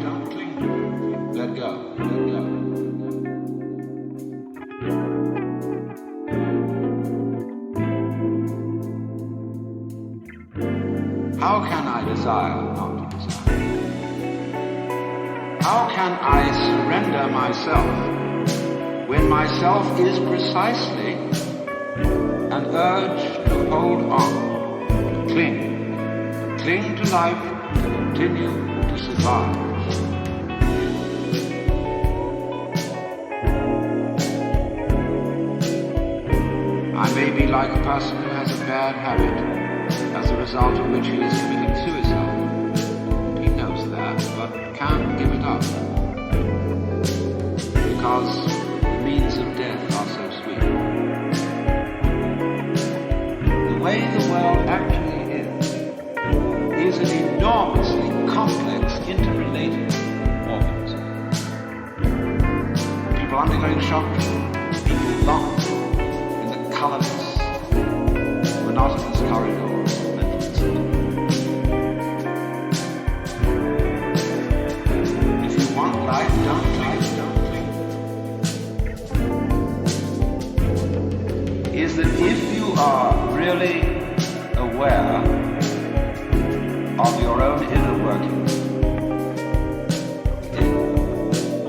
don't cling to it. Let go, let go. How can I desire not to desire? How can I surrender myself when myself is precisely an urge to hold on, to cling to life, to continue to survive? I may be like a person who has a bad habit, as a result of which he is committing suicide. He knows that, but can't give it up, because the means of death are so sweet. The way the world actually is an enormously complex, interrelated organism. People undergoing shock, people locked in the colorless, monotonous corridors. Is that if you are really aware of your own inner workings,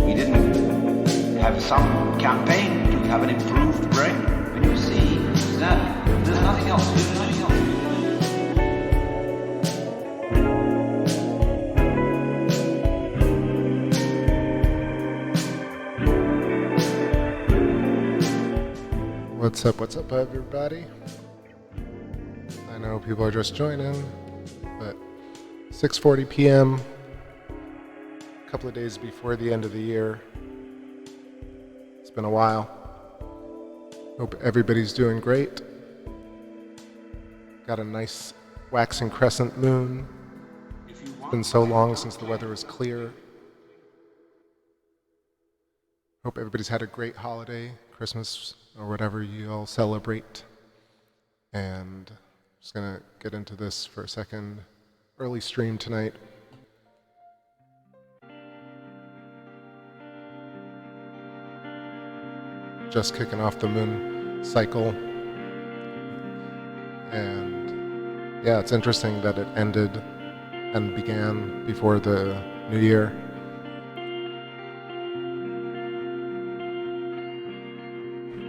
we didn't have some campaign to have an improved brain. When you see that there's nothing else, there's nothing else. What's up, everybody? I know people are just joining, but 6:40 p.m., a couple of days before the end of the year. It's been a while. Hope everybody's doing great. Got a nice waxing crescent moon. It's been so long since the weather was clear. Hope everybody's had a great holiday, Christmas, or whatever you all celebrate. And I'm just gonna get into this for a second. Early stream tonight. Just kicking off the moon cycle. And yeah, it's interesting that it ended and began before the new year.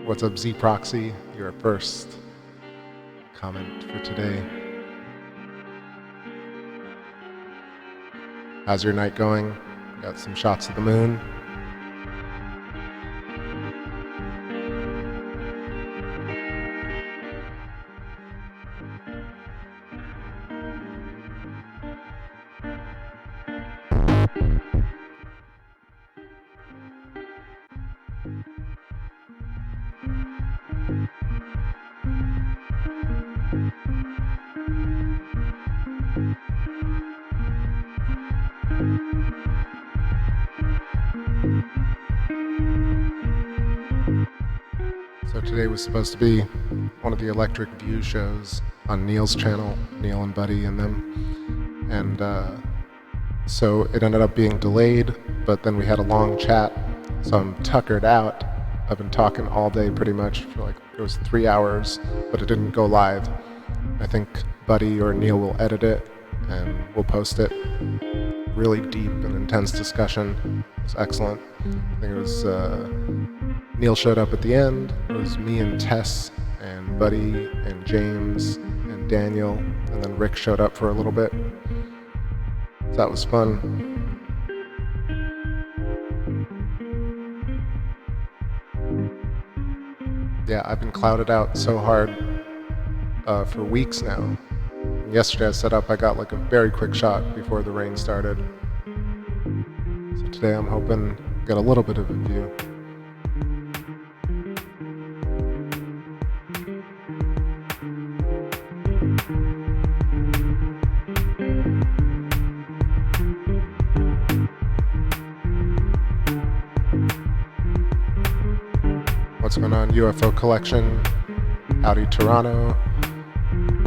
What's up, Z Proxy? Your first comment for today. How's your night going? Got some shots of the moon. Today was supposed to be one of the Electric View shows on Neil's channel, Neil and Buddy and them. And so it ended up being delayed, but then we had a long chat, so I'm tuckered out. I've been talking all day pretty much for it was 3 hours, but it didn't go live. I think Buddy or Neil will edit it and we'll post it. Really deep and intense discussion. It was excellent. I think it was Neil showed up at the end. It was me and Tess and Buddy and James and Daniel, and then Rick showed up for a little bit. So that was fun. Yeah, I've been clouded out so hard for weeks now. Yesterday I set up, I got a very quick shot before the rain started. So today I'm hoping to get a little bit of a view. What's going on, UFO collection? Howdy, Toronto.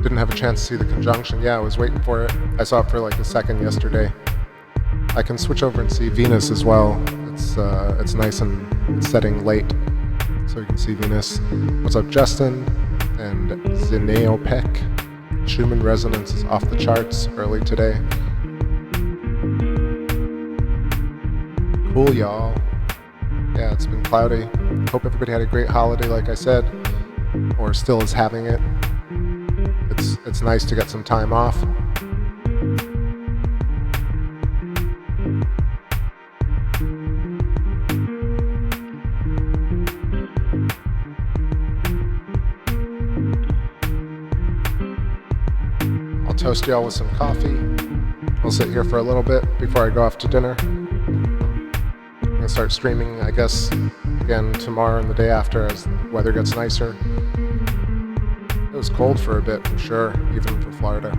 Didn't have a chance to see the conjunction. Yeah, I was waiting for it. I saw it for a second yesterday. I can switch over and see Venus as well. It's nice and it's setting late, so you can see Venus. What's up, Justin? And Zineopek. Schumann resonance is off the charts early today. Cool, y'all. Yeah, it's been cloudy. Hope everybody had a great holiday, like I said, or still is having it. It's nice to get some time off. I'll toast y'all with some coffee. We'll sit here for a little bit before I go off to dinner. I'm gonna start streaming, I guess, again tomorrow and the day after as the weather gets nicer. It was cold for a bit, I'm sure, even for Florida.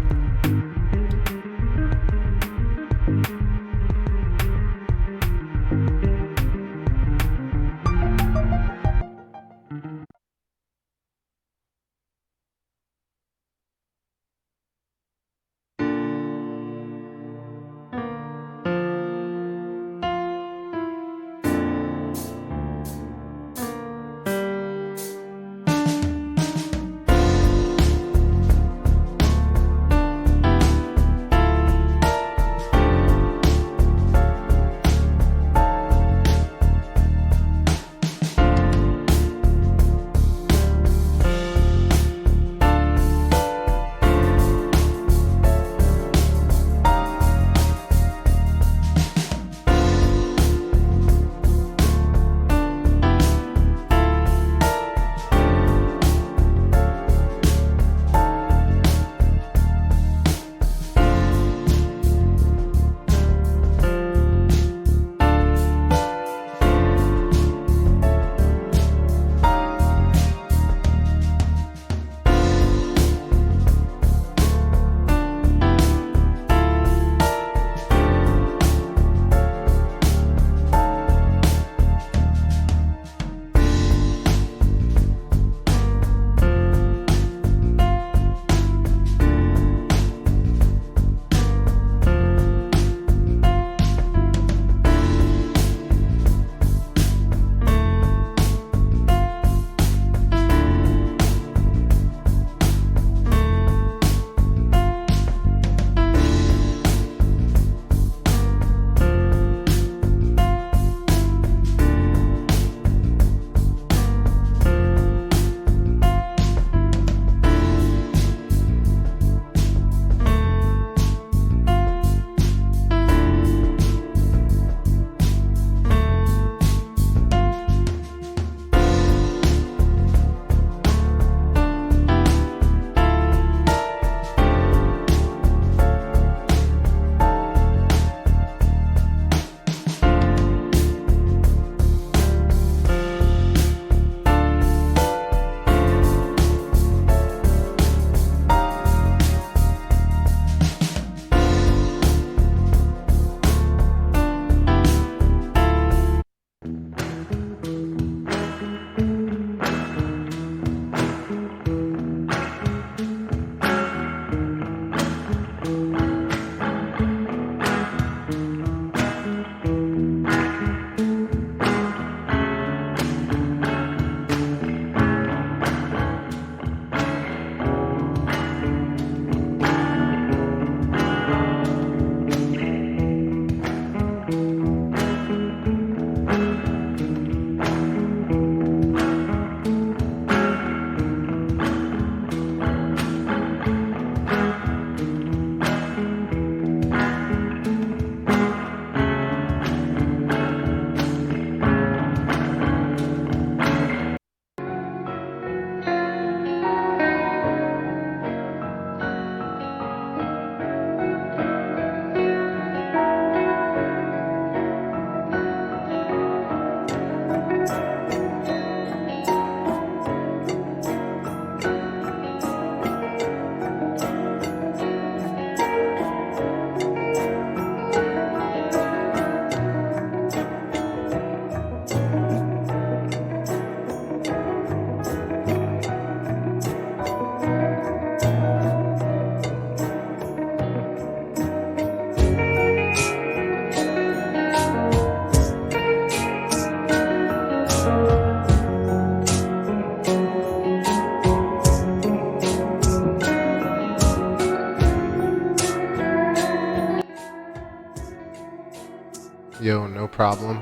no problem.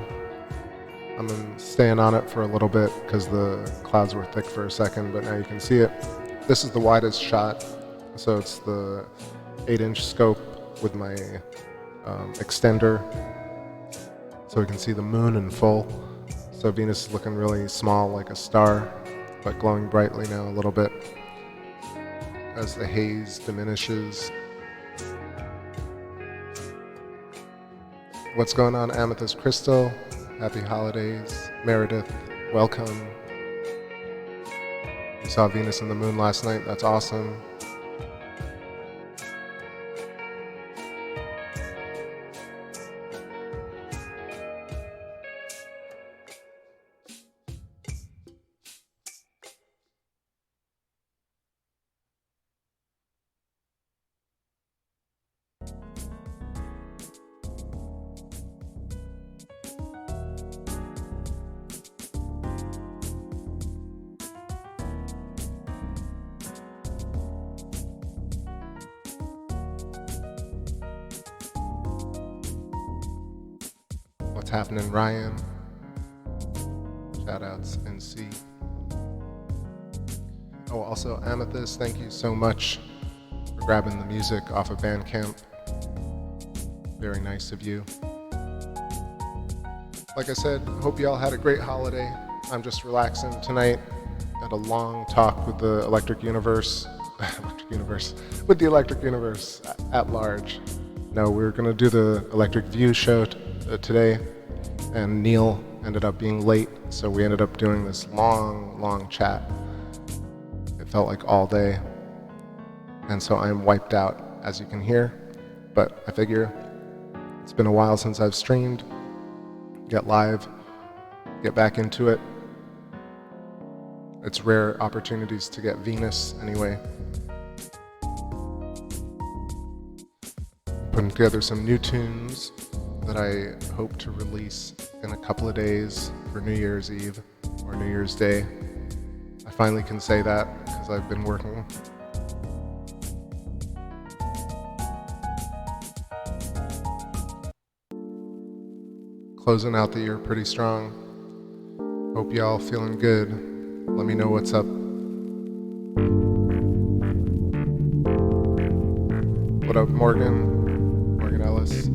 I'm staying on it for a little bit because the clouds were thick for a second, but now you can see it. This is the widest shot, so it's the 8-inch scope with my extender, so we can see the moon in full. So Venus is looking really small like a star, but glowing brightly now a little bit as the haze diminishes. What's going on, Amethyst Crystal? Happy holidays. Meredith, welcome. You saw Venus and the moon last night, that's awesome. What's happening, Ryan? Shoutouts, NC. Oh, also Amethyst, thank you so much for grabbing the music off of Bandcamp. Very nice of you. Like I said, hope you all had a great holiday. I'm just relaxing tonight. Had a long talk with the Electric Universe, with the Electric Universe at large. No, we were gonna do the Electric View show today, and Neil ended up being late, so we ended up doing this long chat. It felt like all day, and so I'm wiped out, as you can hear, but I figure it's been a while since I've streamed. Get live, get back into it. It's rare opportunities to get Venus anyway. Putting together some new tunes that I hope to release in a couple of days for New Year's Eve or New Year's Day. I finally can say that because I've been working. Closing out the year pretty strong. Hope y'all feeling good. Let me know what's up. What up, Morgan? Morgan Ellis.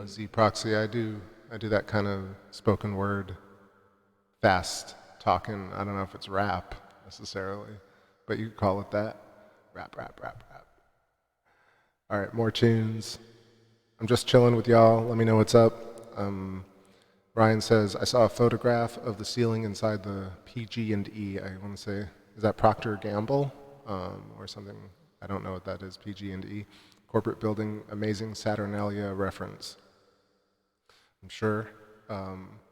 Z Proxy, I do that kind of spoken word, fast talking. I don't know if it's rap necessarily, but you could call it that. Rap. All right, more tunes. I'm just chilling with y'all. Let me know what's up. Ryan says, I saw a photograph of the ceiling inside the PG&E. I want to say, is that Procter & Gamble or something? I don't know what that is, PG&E. Corporate building, amazing Saturnalia reference. I'm sure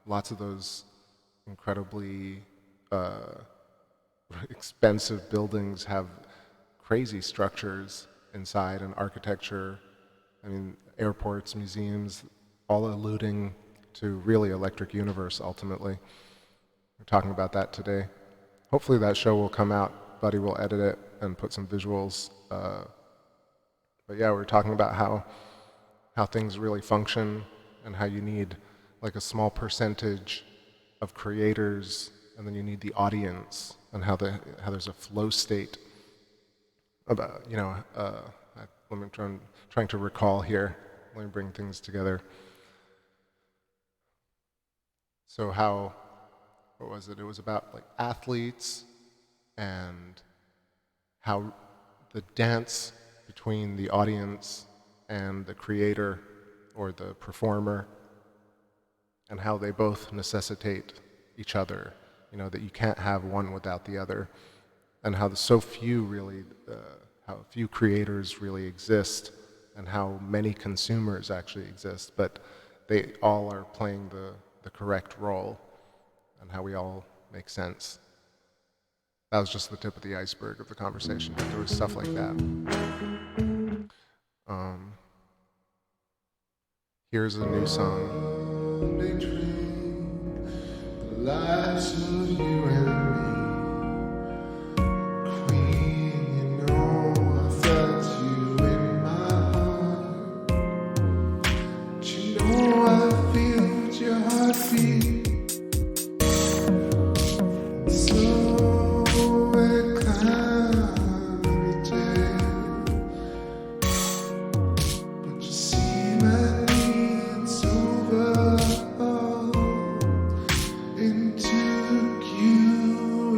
lots of those incredibly expensive buildings have crazy structures inside and architecture. I mean, airports, museums, all alluding to really electric universe ultimately. We're talking about that today. Hopefully that show will come out. Buddy will edit it and put some visuals. But yeah, we're talking about how things really function and how you need like a small percentage of creators, and then you need the audience, and how there's a flow state about, you know, let me trying to recall here. Let me bring things together. So what was it? It was about like athletes and how the dance between the audience and the creator or the performer, and how they both necessitate each other, you know, that you can't have one without the other, and how so few really, how few creators really exist, and how many consumers actually exist, but they all are playing the correct role, and how we all make sense. That was just the tip of the iceberg of the conversation, but there was stuff like that. Here's a new song. The lives of you and me, Queen, you know I felt you in my heart. But you know I feel your heartbeat. You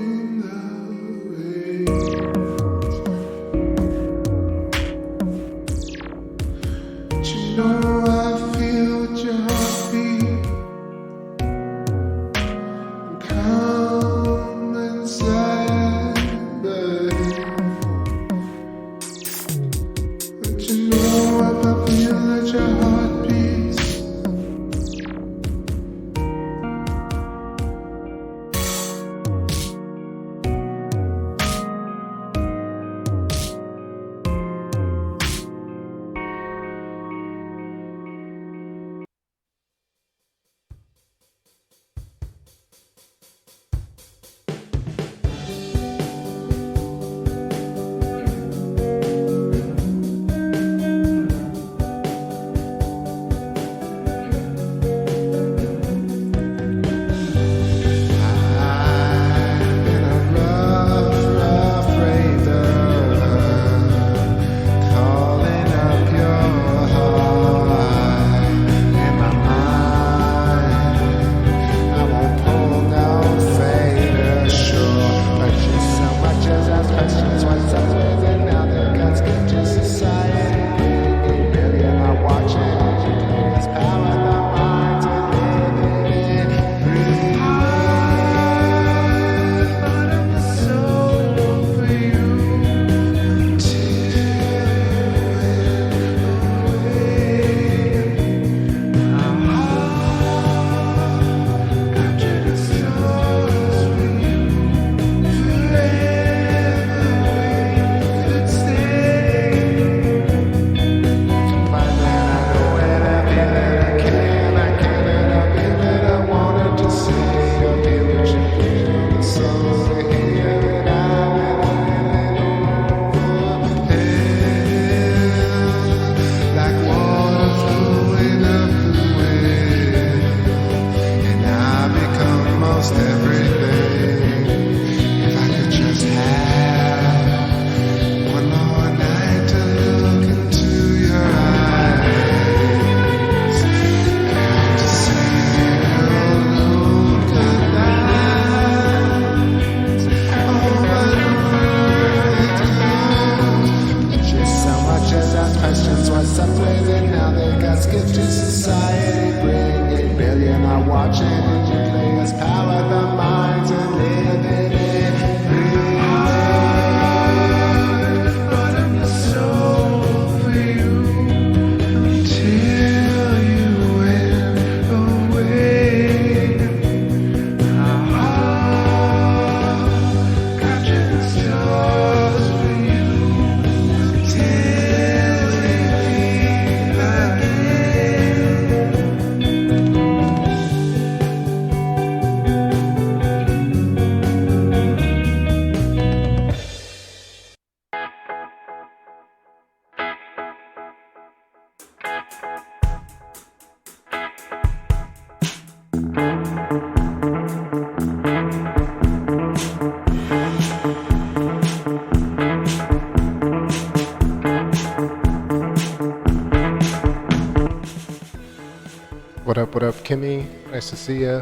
what up, Kimmy? Nice to see you.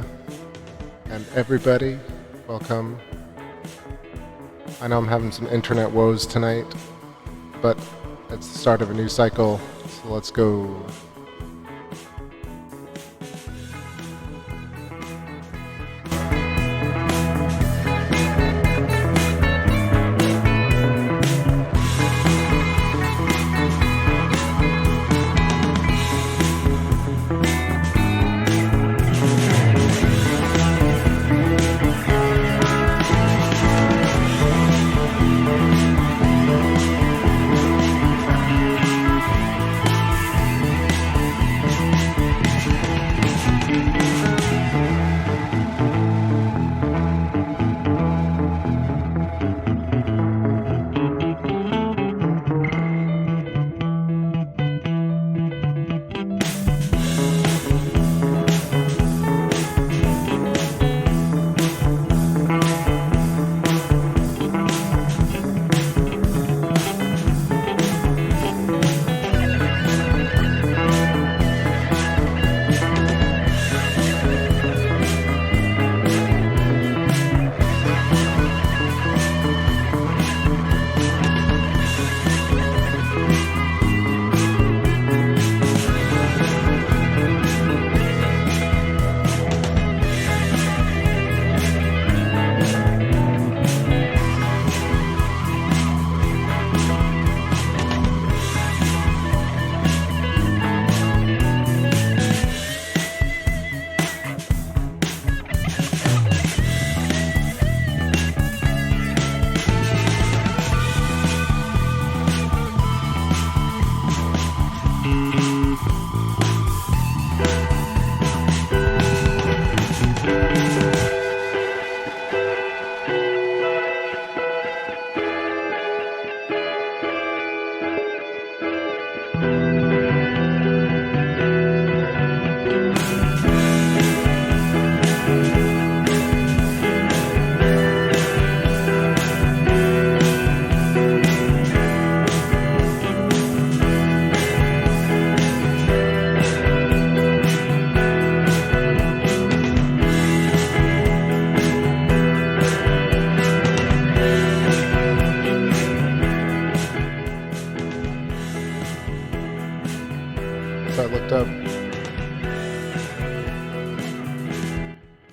And everybody, welcome. I know I'm having some internet woes tonight, but it's the start of a new cycle, so let's go.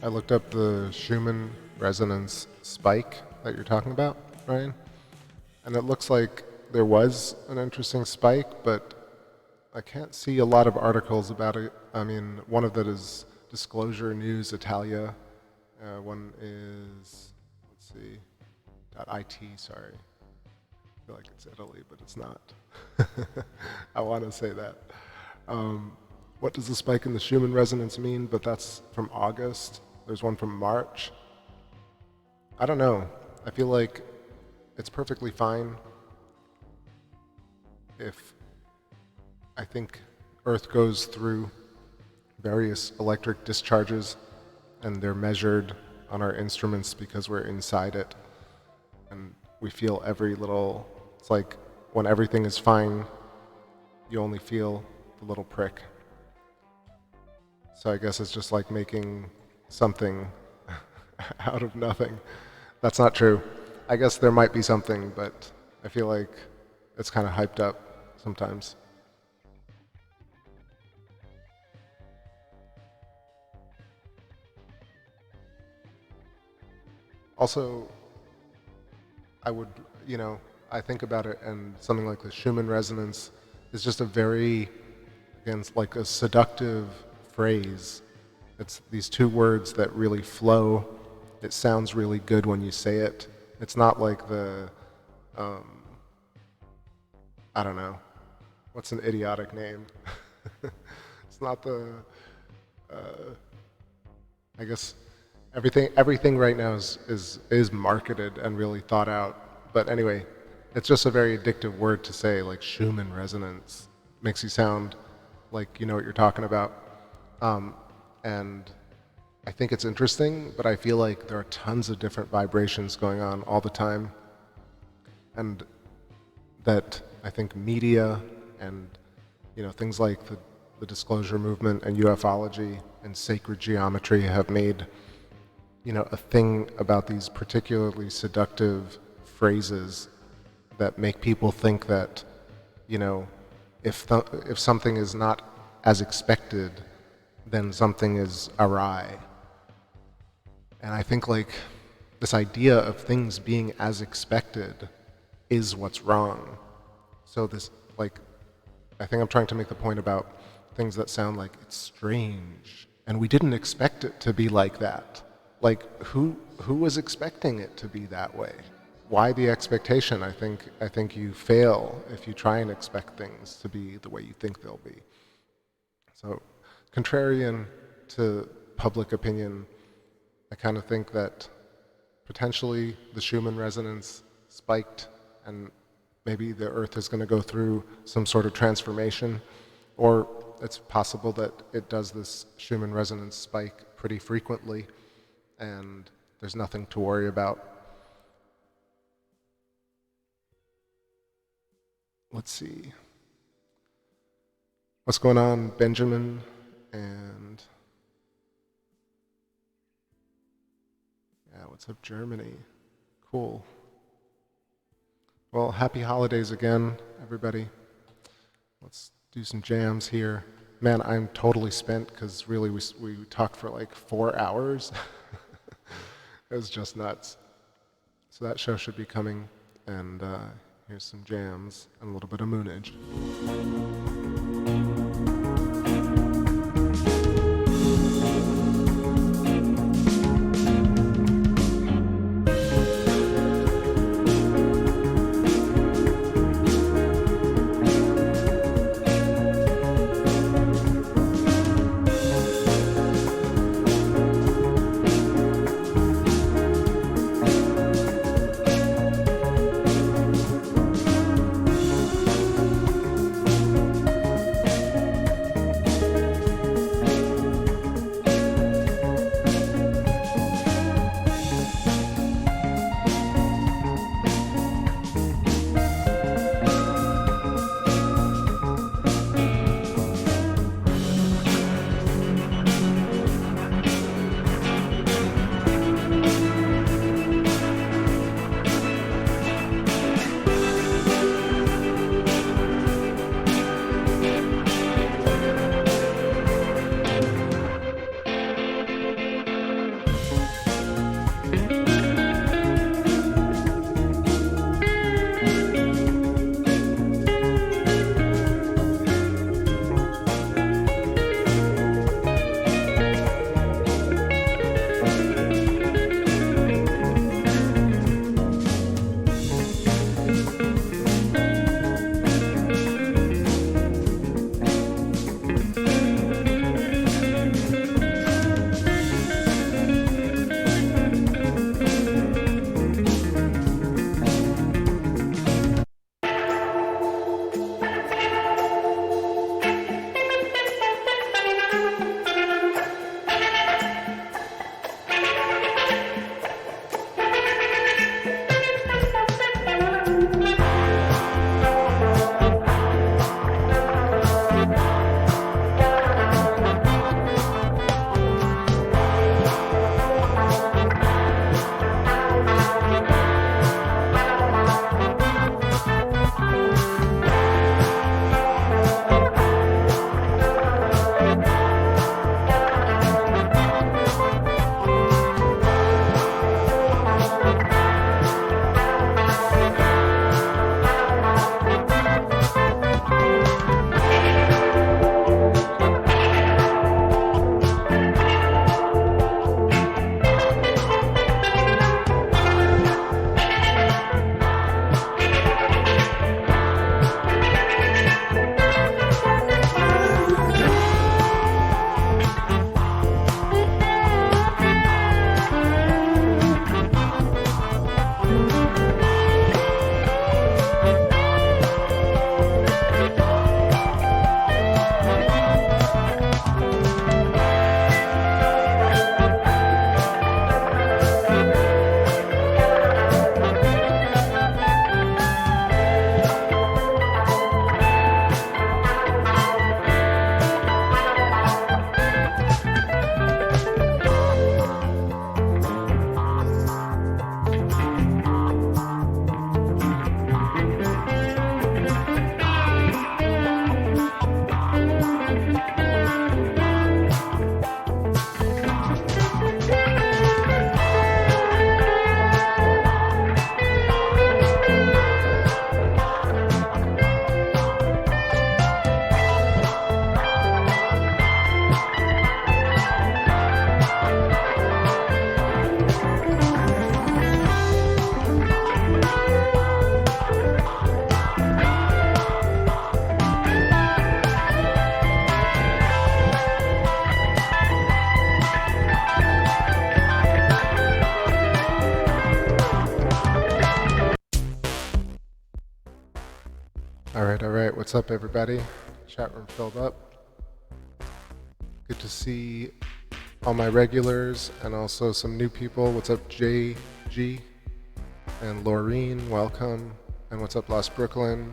I looked up the Schumann resonance spike that you're talking about, Ryan, and it looks like there was an interesting spike, but I can't see a lot of articles about it. I mean, one of that is Disclosure News Italia. One is, let's see, .it, sorry. I feel like it's Italy, but it's not. I want to say that. What does the spike in the Schumann resonance mean? But that's from August. There's one from March. I don't know. I feel like it's perfectly fine if I think Earth goes through various electric discharges and they're measured on our instruments because we're inside it and we feel every little, it's like when everything is fine, you only feel the little prick. So I guess it's just like making something out of nothing. That's not true. I guess there might be something, but I feel like it's kind of hyped up sometimes. Also, I would, I think about it, and something like the Schumann resonance is just a very, again, like a seductive phrase. It's these two words that really flow. It sounds really good when you say it. It's not like the, I don't know, what's an idiotic name? It's not the, I guess everything right now is marketed and really thought out. But anyway, it's just a very addictive word to say, like Schumann resonance. Makes you sound like you know what you're talking about. And I think it's interesting, but I feel like there are tons of different vibrations going on all the time. And that I think media and things like the disclosure movement and ufology and sacred geometry have made, a thing about these particularly seductive phrases that make people think that, if something is not as expected, then something is awry. And I think this idea of things being as expected is what's wrong. So I think I'm trying to make the point about things that sound like it's strange, and we didn't expect it to be like that. Who was expecting it to be that way? Why the expectation? I think you fail if you try and expect things to be the way you think they'll be. So, contrarian to public opinion, I kind of think that potentially the Schumann resonance spiked, and maybe the Earth is going to go through some sort of transformation, or it's possible that it does this Schumann resonance spike pretty frequently, and there's nothing to worry about. Let's see. What's going on, Benjamin? And yeah, what's up, Germany? Cool. Well, happy holidays again, everybody. Let's do some jams here. Man, I'm totally spent because really we talked for 4 hours. It was just nuts. So that show should be coming, and here's some jams and a little bit of moonage. All right. What's up, everybody? Chat room filled up. Good to see all my regulars and also some new people. What's up, JG and Laureen? Welcome. And what's up, Lost Brooklyn?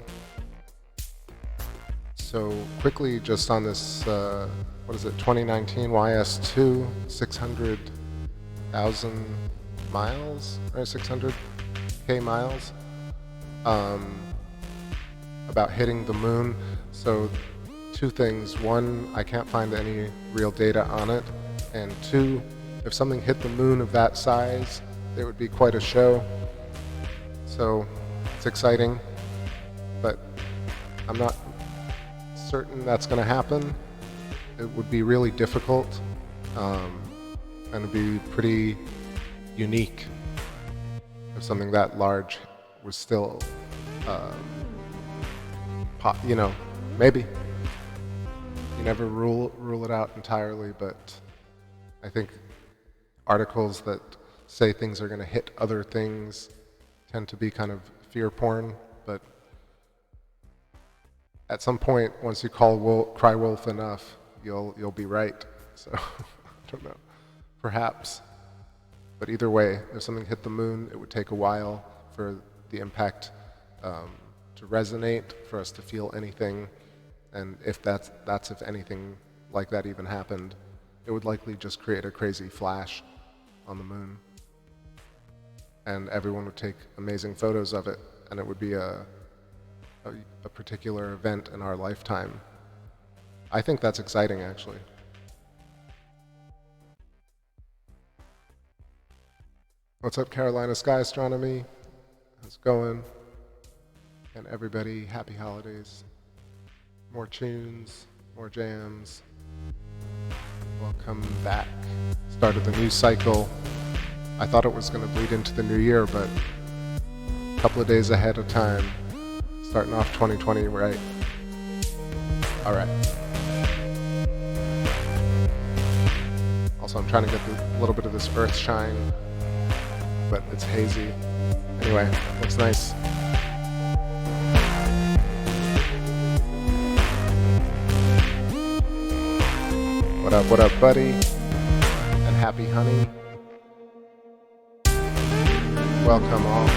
So quickly, just on this, 2019 YS2, 600,000 miles, right? 600K miles. About hitting the moon. So two things. One, I can't find any real data on it. And two, if something hit the moon of that size, it would be quite a show. So it's exciting, but I'm not certain that's going to happen. It would be really difficult, and it'd be pretty unique if something that large was still maybe. You never rule it out entirely, but I think articles that say things are going to hit other things tend to be kind of fear porn, but at some point, once you cry wolf enough, you'll be right. So I don't know, perhaps. But either way, if something hit the moon, it would take a while for the impact to resonate, for us to feel anything, and if that's if anything like that even happened, it would likely just create a crazy flash on the moon, and everyone would take amazing photos of it, and it would be a particular event in our lifetime. I think that's exciting, actually. What's up, Carolina Sky Astronomy? How's it going? And everybody, happy holidays. More tunes, more jams. Welcome back. Started the new cycle. I thought it was going to bleed into the new year, but a couple of days ahead of time. Starting off 2020 right. All right. Also, I'm trying to get a little bit of this earth shine, but it's hazy. Anyway, looks nice. What up, buddy? And happy honey. Welcome all.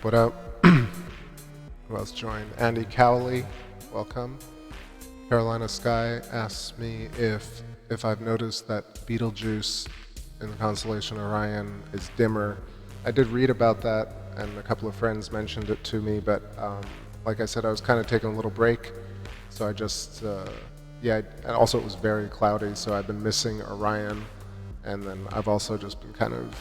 What up? Who else joined? Andy Cowley, welcome. Carolina Sky asks me if I've noticed that Betelgeuse in the constellation Orion is dimmer. I did read about that, and a couple of friends mentioned it to me, but like I said, I was kind of taking a little break, so I just, and also it was very cloudy, so I've been missing Orion, and then I've also just been kind of,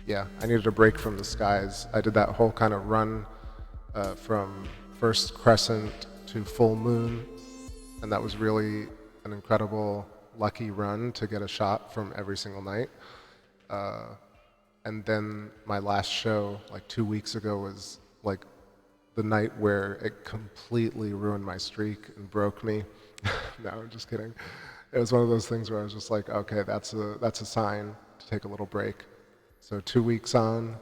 I needed a break from the skies. I did that whole kind of run from first crescent to full moon, and that was really an incredible, lucky run to get a shot from every single night. And then my last show, like 2 weeks ago, was like the night where it completely ruined my streak and broke me. No, I'm just kidding. It was one of those things where I was just like, okay, that's a sign to take a little break. So 2 weeks on,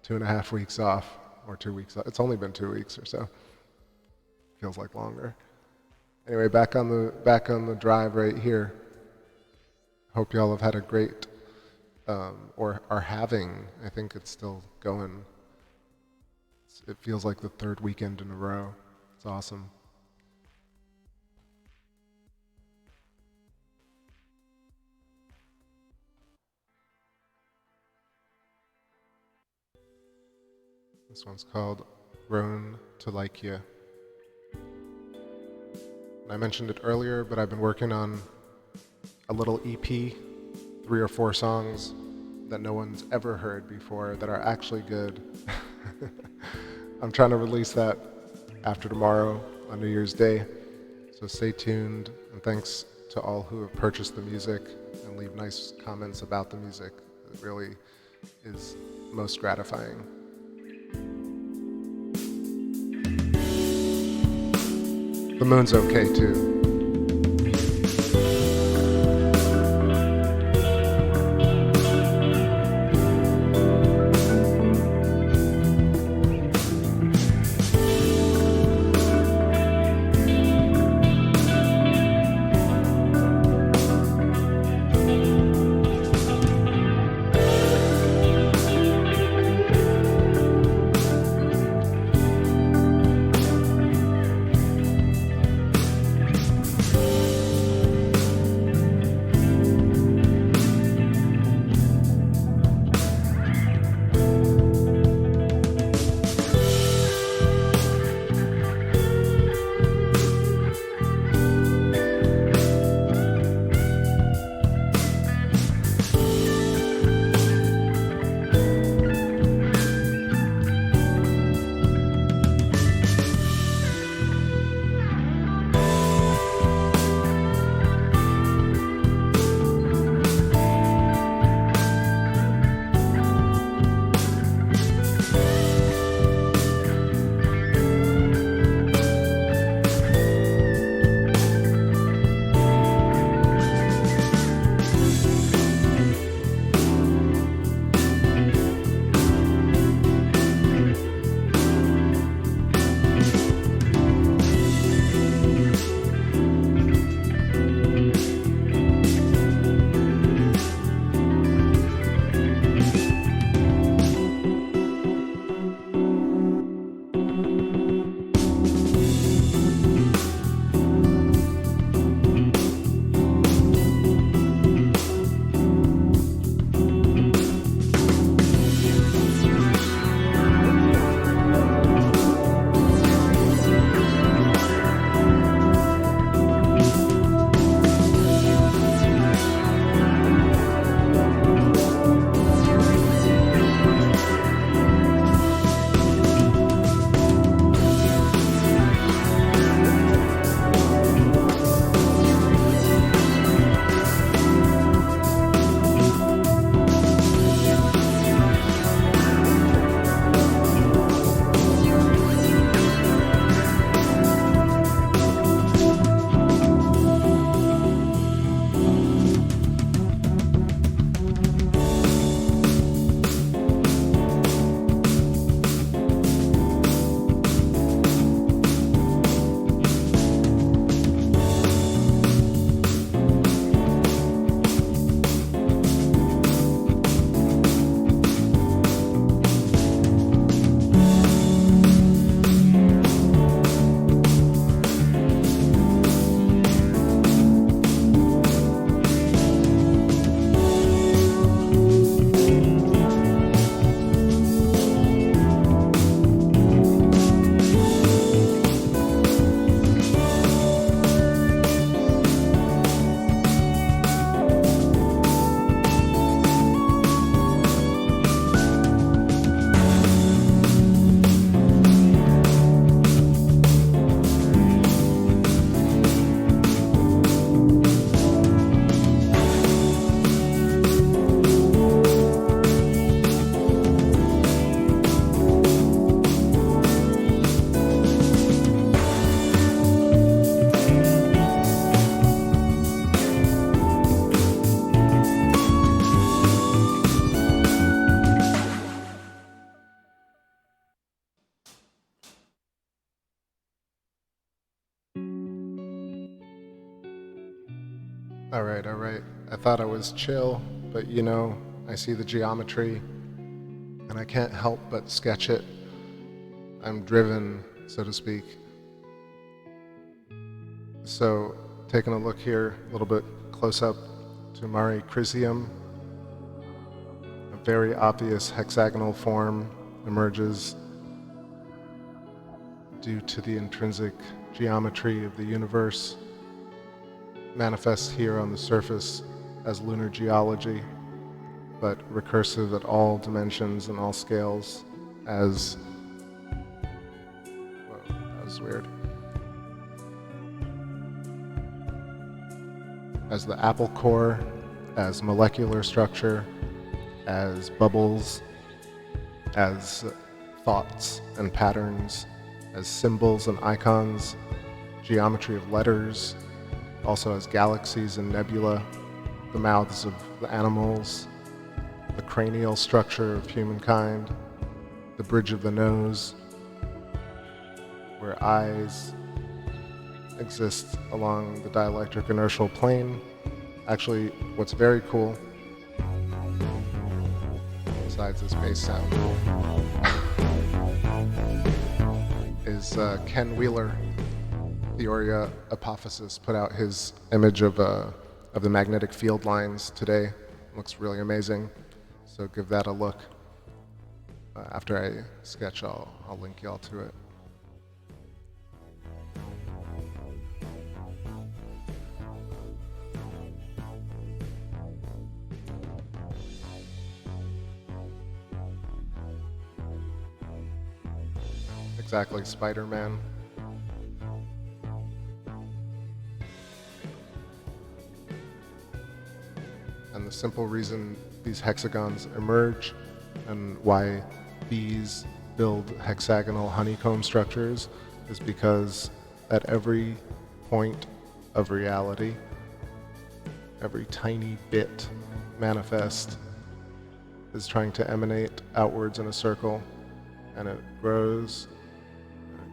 2.5 weeks off, or 2 weeks off. It's only been 2 weeks or so. Feels like longer. Anyway, back on the drive right here. Hope y'all have had a great or are having. I think it's still going. It feels like the third weekend in a row. It's awesome. This one's called Grown to Like Ya. I mentioned it earlier, but I've been working on a little EP, 3 or 4 songs that no one's ever heard before that are actually good. I'm trying to release that after tomorrow on New Year's Day, so stay tuned, and thanks to all who have purchased the music and leave nice comments about the music. It really is most gratifying. The moon's okay too. All right. I thought I was chill, but you know, I see the geometry, and I can't help but sketch it. I'm driven, so to speak. So, taking a look here, a little bit close up to Mare Crisium, a very obvious hexagonal form emerges due to the intrinsic geometry of the universe, manifests here on the surface as lunar geology, but recursive at all dimensions and all scales as... Whoa, that was weird. As the apple core, as molecular structure, as bubbles, as thoughts and patterns, as symbols and icons, geometry of letters, also as galaxies and nebula, the mouths of the animals, the cranial structure of humankind, the bridge of the nose, where eyes exist along the dielectric inertial plane. Actually, what's very cool, besides this bass sound, is Ken Wheeler, Theoria Apophysis, put out his image of the magnetic field lines today. Looks really amazing, so give that a look. After I sketch, I'll link y'all to it. Exactly, Spider-Man. And the simple reason these hexagons emerge and why bees build hexagonal honeycomb structures is because at every point of reality, every tiny bit manifest is trying to emanate outwards in a circle, and it grows,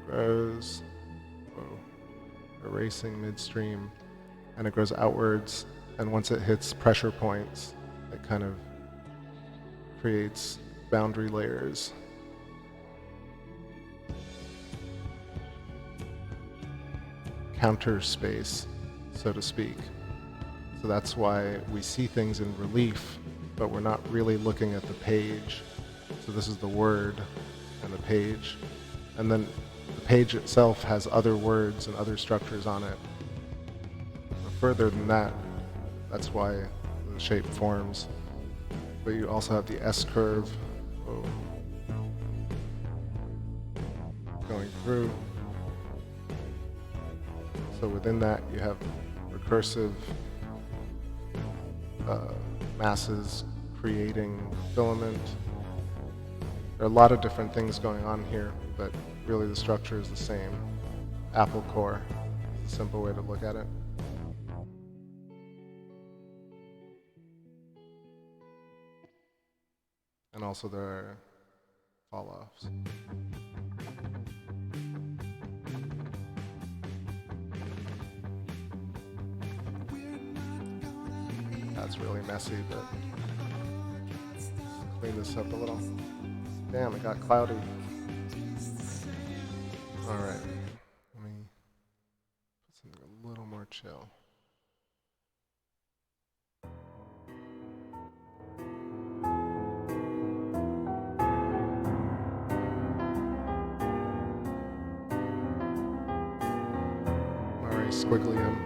grows, whoa, erasing midstream, and it grows outwards, and once it hits pressure points, it kind of creates boundary layers. Counter space, so to speak. So that's why we see things in relief, but we're not really looking at the page. So this is the word and the page, and then the page itself has other words and other structures on it. But further than that, that's why the shape forms. But you also have the S-curve going through. So within that you have recursive masses creating filament. There are a lot of different things going on here, but really the structure is the same. Apple core is a simple way to look at it. And also there are fall-offs. That's really messy, but let's clean this up a little. Damn, it got cloudy. Alright, let me put something a little more chill. Mare Squiglium.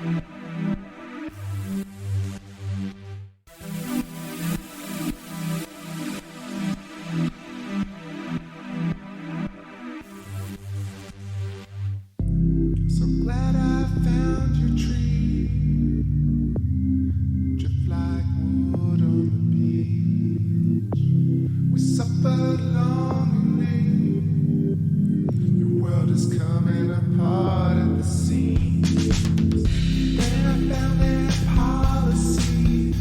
So glad I found your tree, drift like wood on the beach. We suffered longingly, your world is coming apart at the seams. Then I found that policy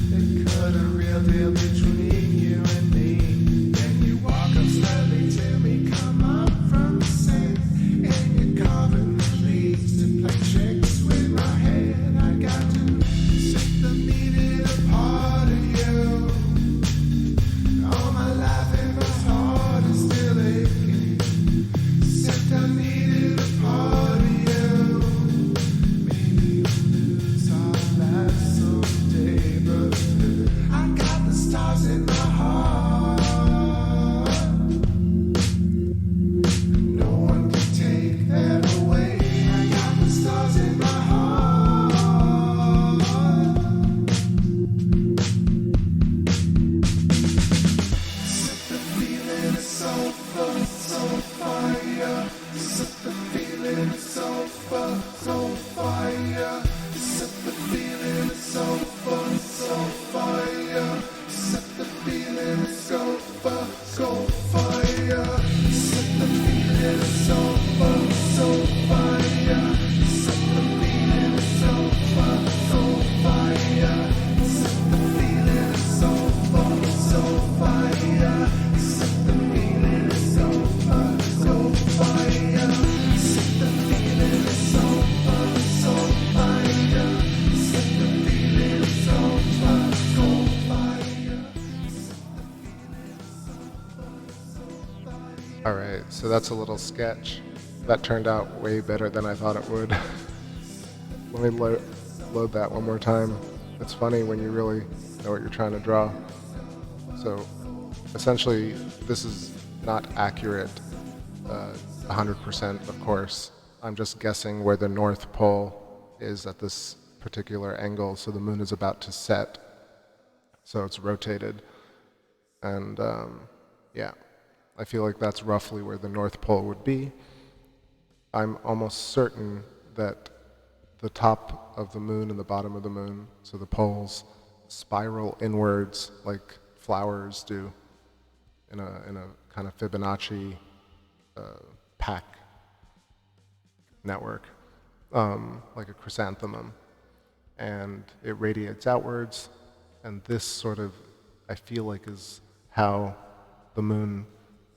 that cut a real deal between you and me. Then you walk up slowly to me, come up from the sand, and you're carving the leaves to play tricks with my head. I got to set the needed a part of you. All my life and my heart is still aching. Except I needed a part of you. Maybe we'll lose our lives someday, but I got the stars in my heart. No one can take that away. I got the stars in my heart. Set the feeling is so fire. Set the feeling is so fire. Set the feeling is so fire. Set the feeling is so fire. Set the feeling is so fire. Set the feeling is so fire. Set the feeling is so fire. Set the feeling is so fire. Set the feeling is so fire. Set the feeling is so fire. All right, so that's a little sketch. That turned out way better than I thought it would. Let me load that one more time. It's funny when you really know what you're trying to draw. So essentially, this is not accurate 100%, of course. I'm just guessing where the North Pole is at this particular angle. So the moon is about to set. So it's rotated. And yeah, I feel like that's roughly where the North Pole would be. I'm almost certain that the top of the moon and the bottom of the moon, so the poles, spiral inwards like flowers do in a kind of Fibonacci pack network, like a chrysanthemum. And it radiates outwards, and this sort of, I feel like, is how the moon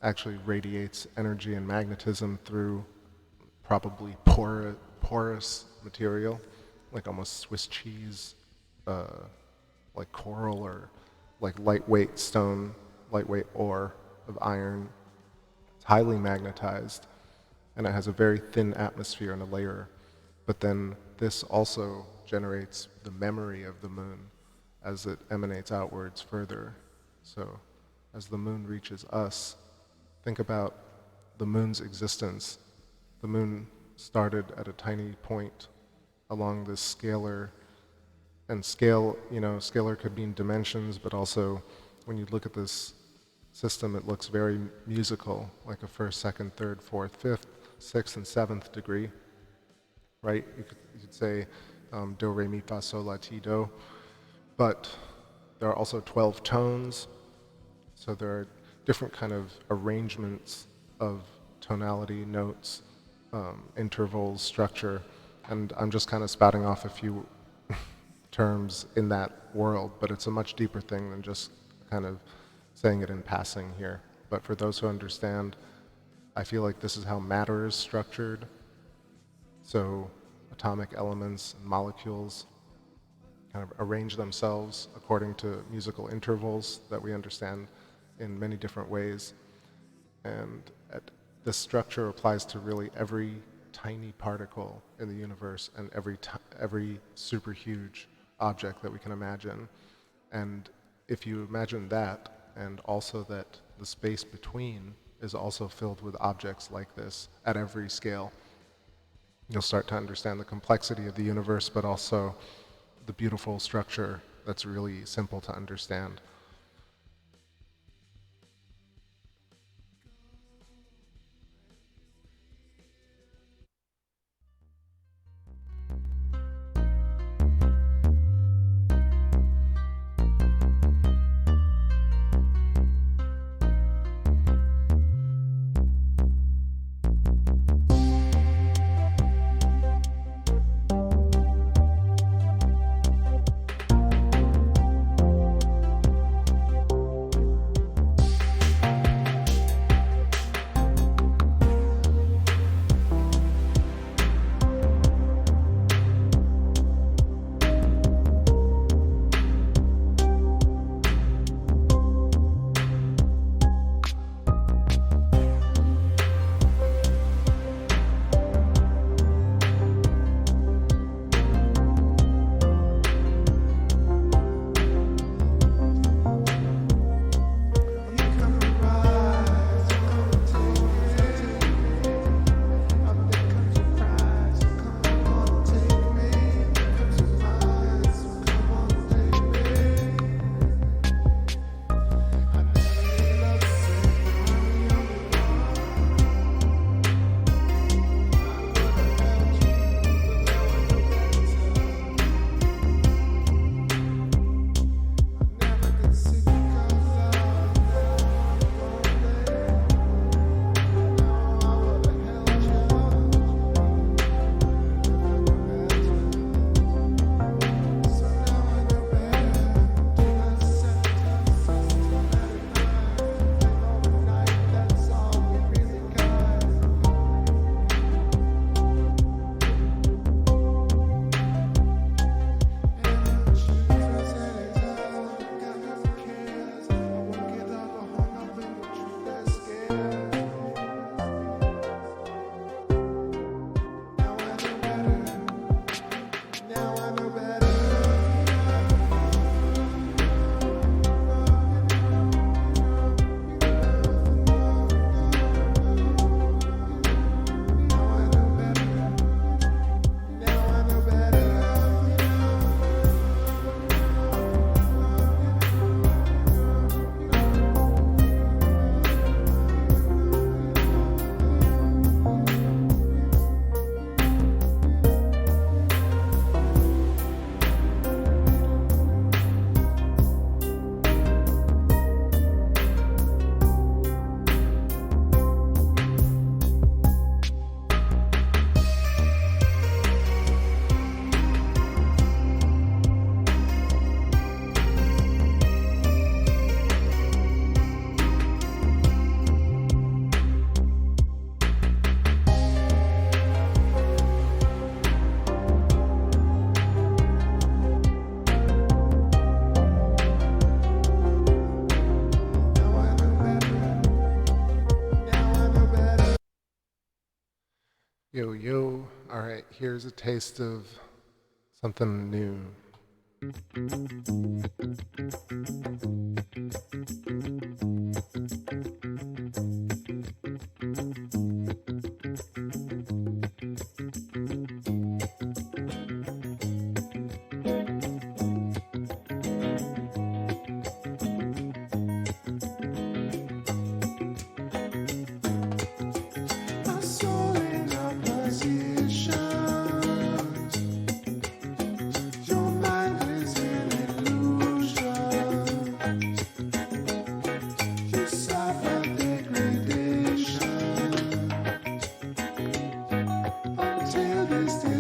actually radiates energy and magnetism through probably porous material, like almost Swiss cheese, like coral, or like lightweight stone, lightweight ore of iron. It's highly magnetized, and it has a very thin atmosphere and a layer. But then this also generates the memory of the moon as it emanates outwards further. So as the moon reaches us, think about the moon's existence. The moon started at a tiny point along this scalar, and scale, scalar could mean dimensions, but also when you look at this system, it looks very musical, like a first, second, third, fourth, fifth, sixth, and seventh degree, right? You could say do, re, mi, fa, sol, la, ti, do, but there are also 12 tones, so there are different kind of arrangements of tonality, notes, intervals, structure, and I'm just kind of spouting off a few terms in that world, but it's a much deeper thing than just kind of saying it in passing here. But for those who understand, I feel like this is how matter is structured. So atomic elements and molecules kind of arrange themselves according to musical intervals that we understand in many different ways. And this structure applies to really every tiny particle in the universe and every super huge object that we can imagine. And if you imagine that, and also that the space between is also filled with objects like this at every scale, you'll start to understand the complexity of the universe, but also the beautiful structure that's really simple to understand. Yo, yo. All right, here's a taste of something new. Until this day.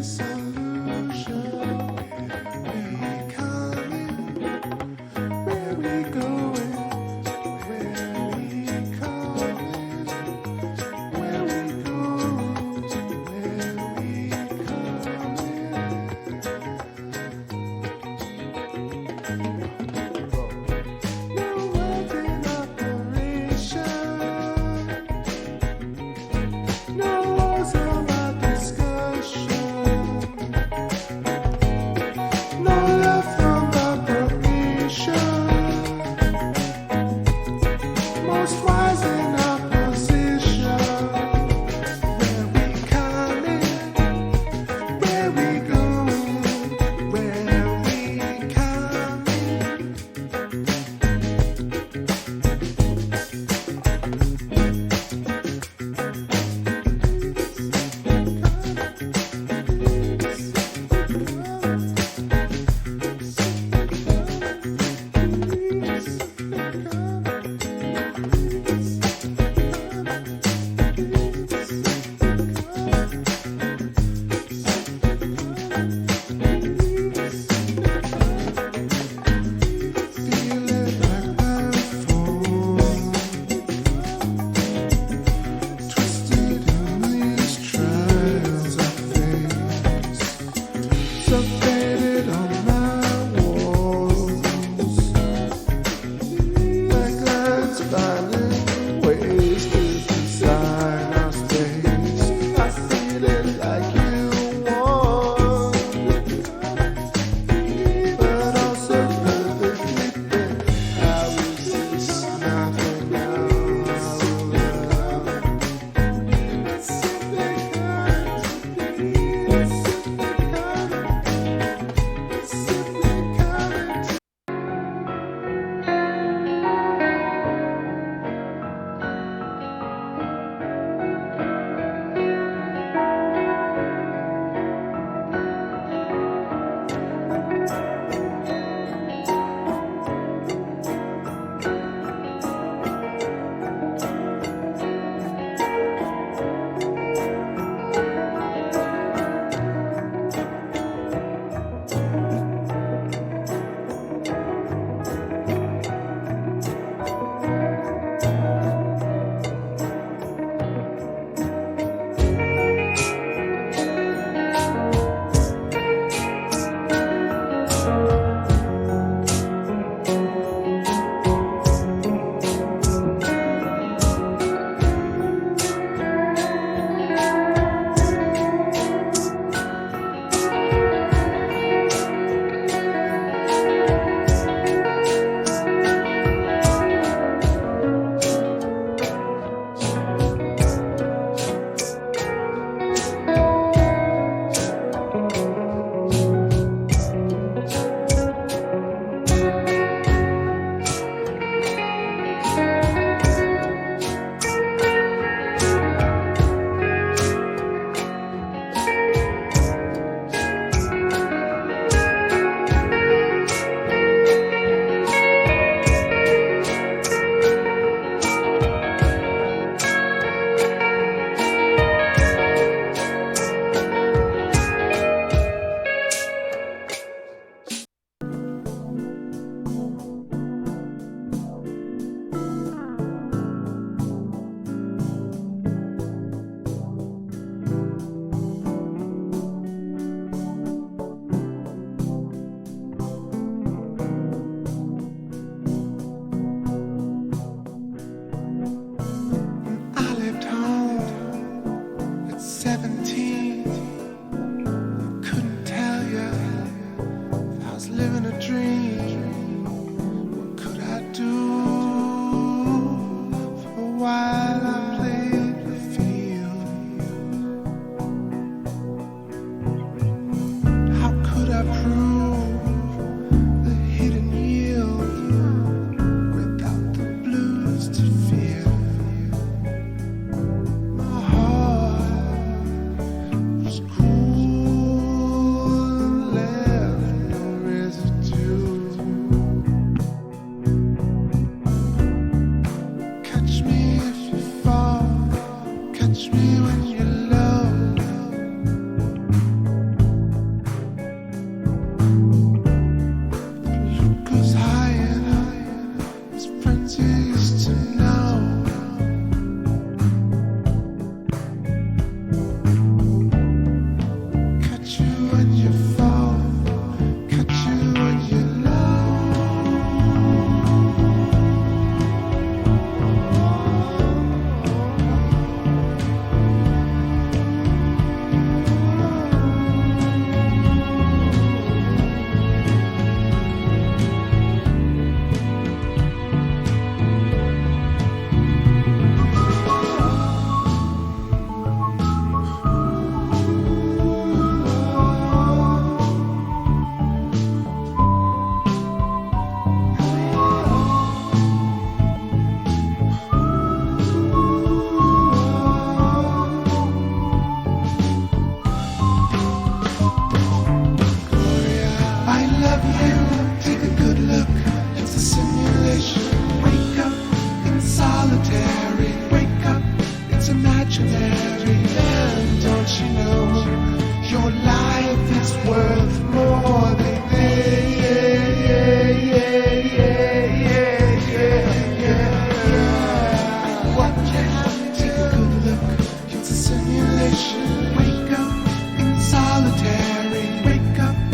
Wake up in solitary. Wake up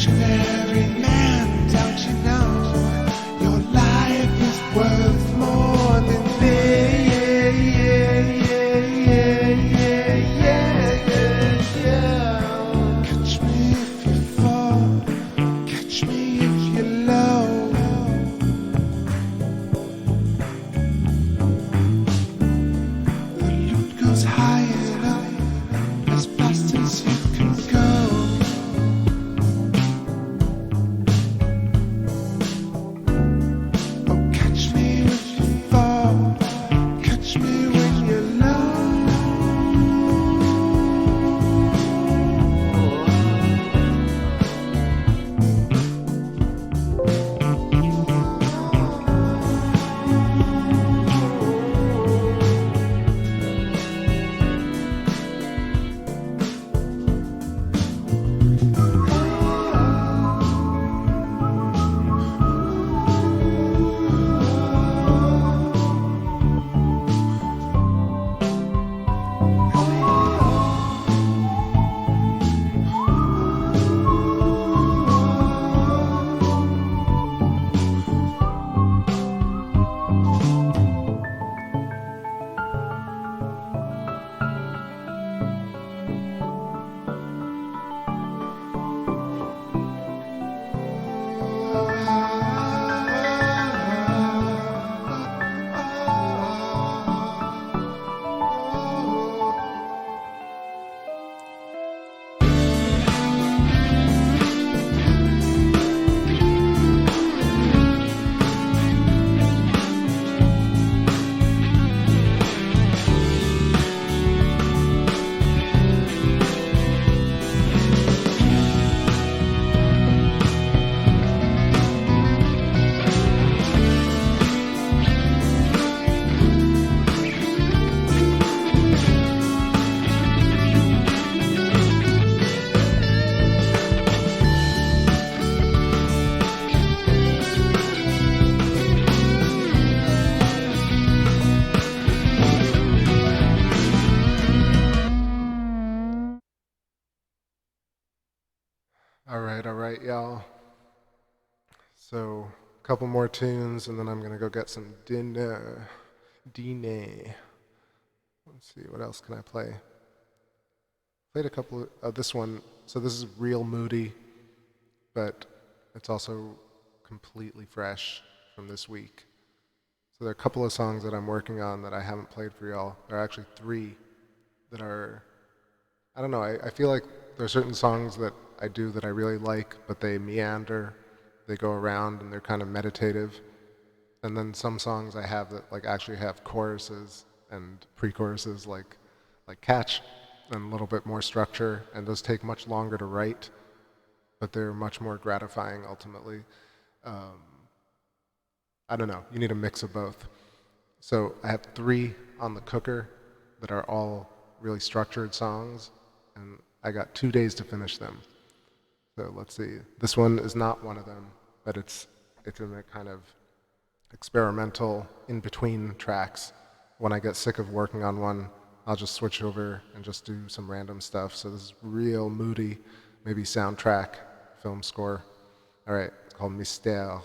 Revolutionary man, don't you know? Your life is worth more than this. Catch me if you fall, catch me if you're low. The loot goes high and up, as fast as you can go. Oh, catch me if you fall, catch me when you're low. All right, y'all. So, a couple more tunes, and then I'm gonna go get some dinner. Let's see, what else can I play? Played a couple of this one. So this is real moody, but it's also completely fresh from this week. So there are a couple of songs that I'm working on that I haven't played for y'all. There are actually 3 that are, I don't know, I feel like there are certain songs that I do that I really like, but they meander, they go around, and they're kind of meditative. And then some songs I have that like actually have choruses and pre-choruses, like Catch, and a little bit more structure, and those take much longer to write, but they're much more gratifying ultimately. I don't know, you need a mix of both. So I have 3 on the cooker that are all really structured songs, and I got 2 days to finish them. So let's see. This one is not one of them, but it's in a kind of experimental in-between tracks. When I get sick of working on one, I'll just switch over and just do some random stuff. So this is real moody, maybe soundtrack, film score. All right, it's called Mystère.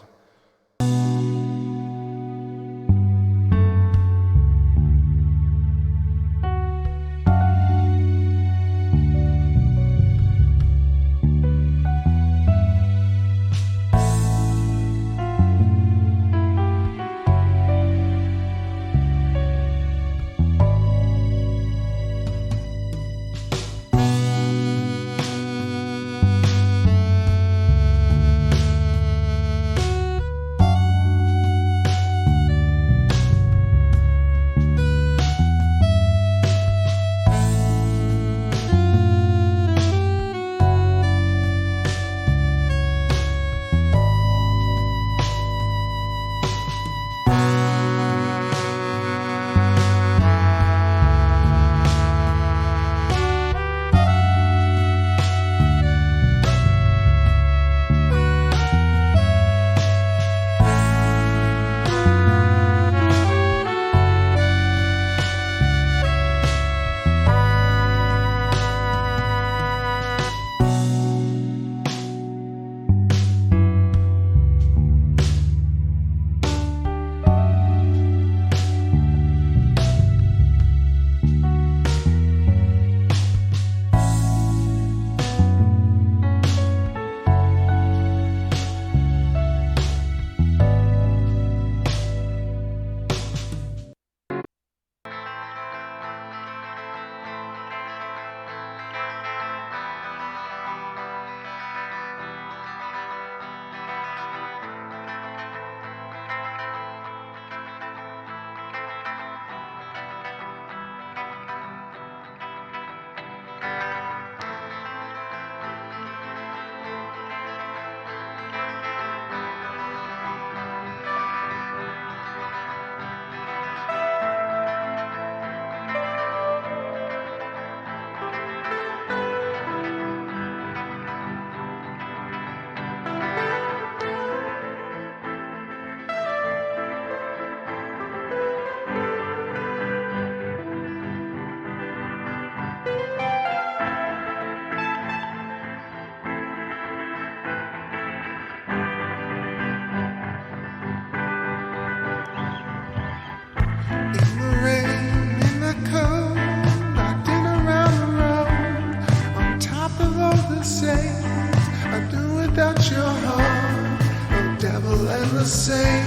saints. I do without your heart, the devil and the saint.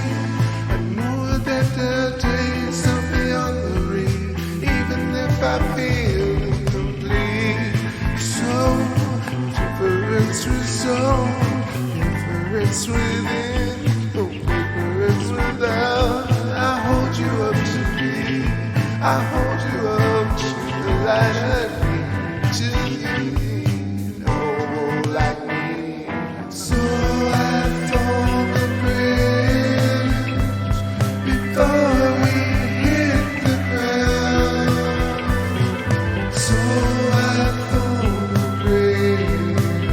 I know that the days are beyond the reach, even if I feel incomplete. So, difference resolve, difference within, no difference without. I hold you up to me, I hold you up to the light I need to you, no like me. So I form the bridge before we hit the ground. So I form the bridge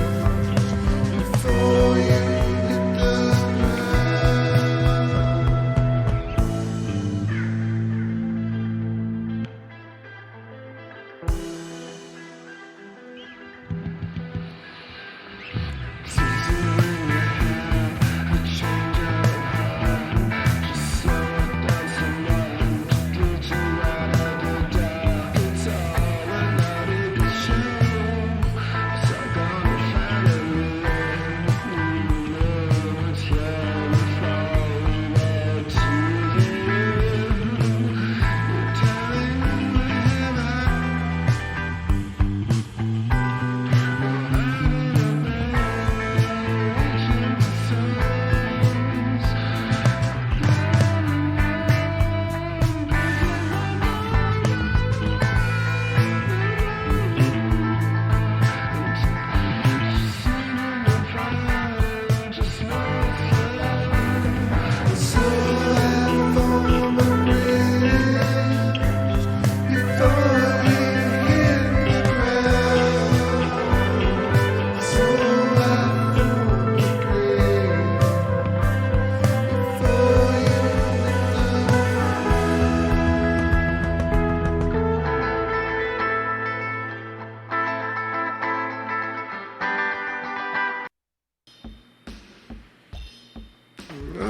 before you hit the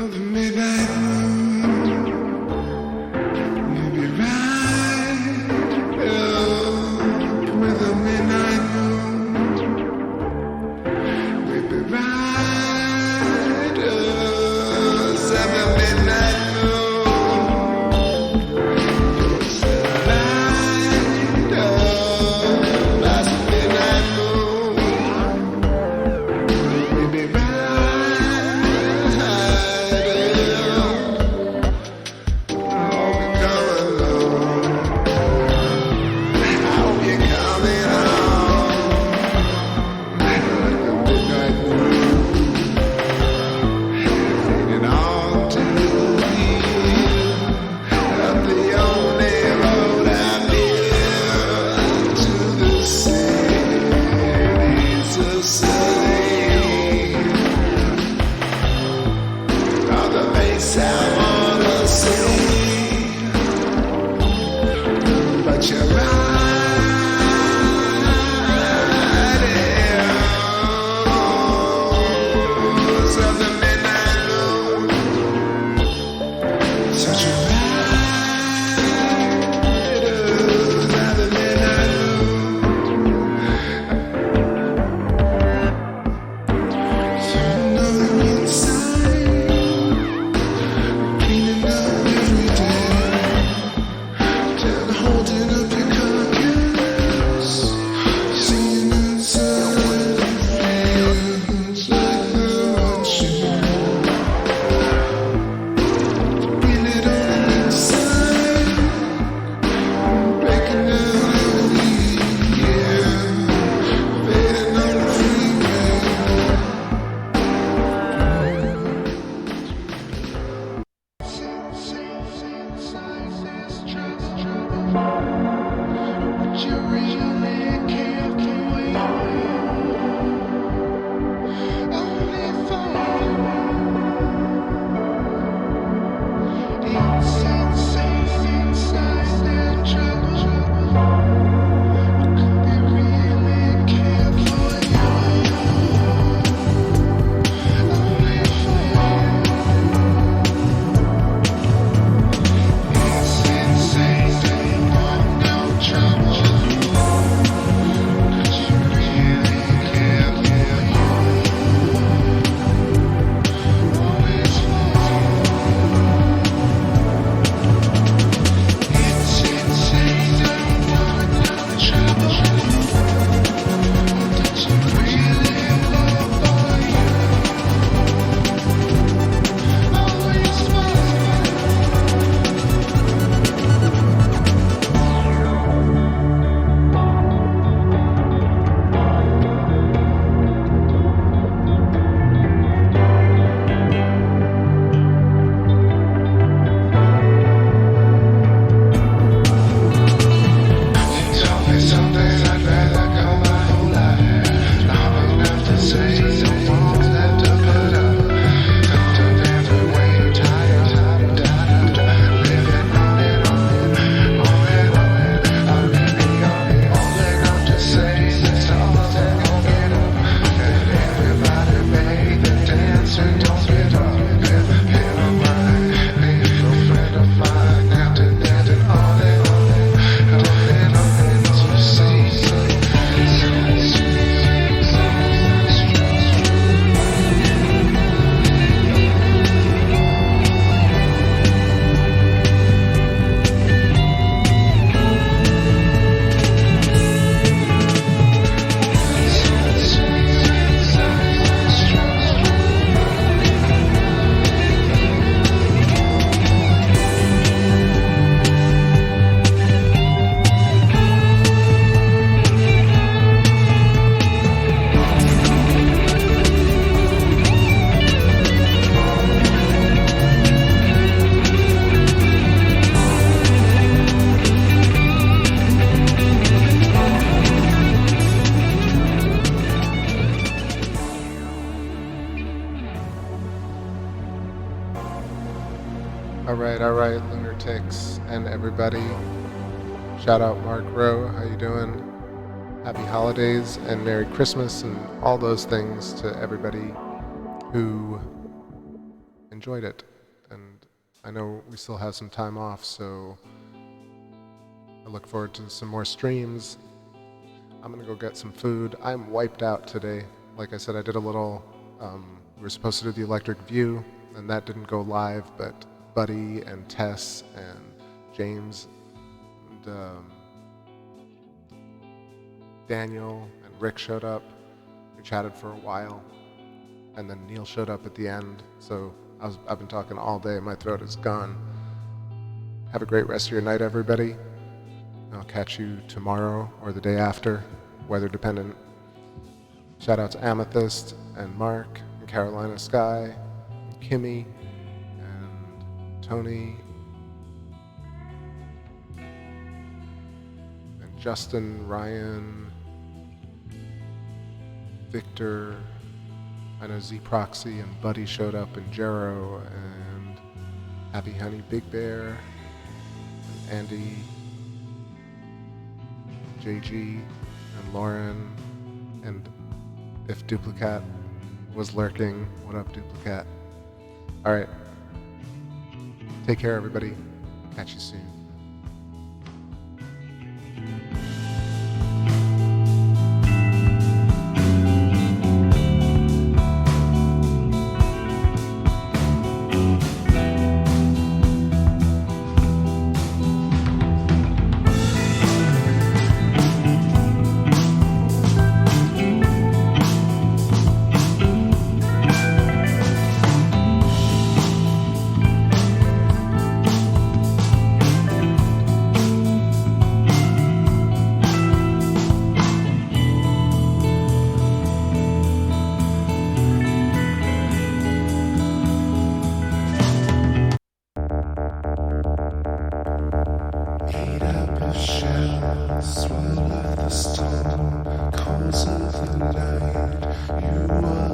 the midnight moon, maybe right, with the midnight moon, maybe right, some the midnight moon, it's right, last midnight moon, maybe right. All right, lunatics and everybody. Shout out Mark Rowe, how you doing? Happy holidays and Merry Christmas and all those things to everybody who enjoyed it. And I know we still have some time off, so I look forward to some more streams. I'm gonna go get some food. I'm wiped out today. Like I said, I did a little, we were supposed to do the Electric View, and that didn't go live, but Buddy and Tess and James and Daniel and Rick showed up. We chatted for a while, and then Neil showed up at the end. So I've been talking all day. My throat is gone. Have a great rest of your night, everybody. I'll catch you tomorrow or the day after, weather dependent. Shout out to Amethyst and Mark and Carolina Sky and Kimmy and Tony and Justin, Ryan, Victor. I know Z Proxy and Buddy showed up, and Jero and Happy Honey Big Bear and Andy, JG and Lauren, and if Duplicat was lurking, what up, Duplicat? All right, take care, everybody. Catch you soon. Swirl of the storm, cause of the light, you are